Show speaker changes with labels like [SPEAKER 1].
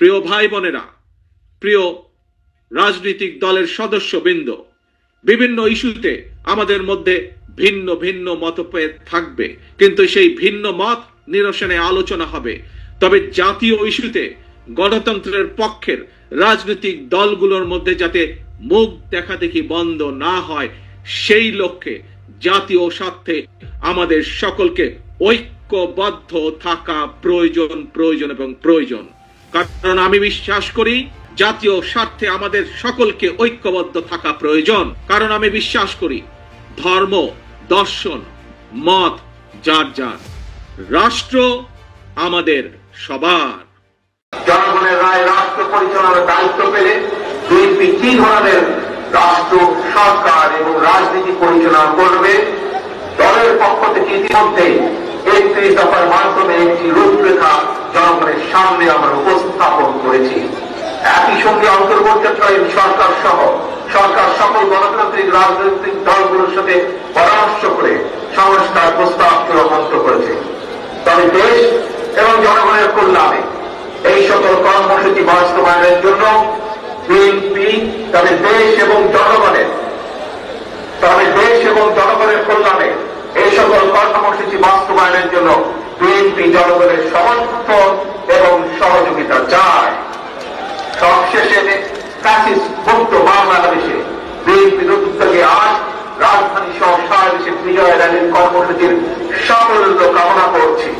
[SPEAKER 1] প্রিয় ভাই বোনেরা, প্রিয় রাজনৈতিক দলের সদস্যবৃন্দ, বিভিন্ন ইস্যুতে আমাদের মধ্যে ভিন্ন ভিন্ন মতভেদ থাকবে, কিন্তু সেই ভিন্ন মত নিরসনে আলোচনা হবে। তবে জাতীয় ইস্যুতে গণতন্ত্রের পক্ষের রাজনৈতিক দলগুলোর মধ্যে যাতে মুখ দেখাদেখি বন্ধ না হয়, সেই লক্ষ্যে জাতীয় স্বার্থে আমাদের সকলকে ঐক্যবদ্ধ থাকা প্রয়োজন এবং প্রয়োজন। কারণ আমি বিশ্বাস করি জাতীয় স্বার্থে আমাদের সকলকে ঐক্যবদ্ধ থাকা প্রয়োজন। কারণ আমি বিশ্বাস করি ধর্ম, দর্শন, মত যার যার, রাষ্ট্র আমাদের সবার।
[SPEAKER 2] জনগণের রায় রাষ্ট্র পরিচালনার দায়িত্ব পেলে বিএনপি কি ধরনের রাষ্ট্র, সরকার এবং রাজনীতি পরিচালনা করবে, দলের পক্ষ থেকে ইতিমধ্যে ৩১ দফার মাধ্যমে একটি রূপরেখা জনগণের সামনে আমরা উপস্থাপন করেছি। একই সঙ্গে অন্তর্বর্তীকালীন সরকার সহ সরকার সকল গণতান্ত্রিক রাজনৈতিক দলগুলোর সাথে পরামর্শ করে সংস্কার প্রস্তাব গ্রহণ করেছে। তবে দেশ এবং জনগণের কল্যাণে এই সকল কর্মসূচি বাস্তবায়নের জন্য বিএনপি তবে দেশ এবং জনগণের কল্যাণে এই সকল কর্মসূচি বাস্তবায়নের জন্য বিএনপি জনগণের সমর্থন এবং সহযোগিতা চায়। সবশেষে ফ্যাসিস্ট মুক্ত বাংলাদেশে বিএনপির উদ্যোগে আজ রাজধানী সহ সারা দেশে বিজয় র্যালির কর্মসূচির সাফল্য কামনা করছি।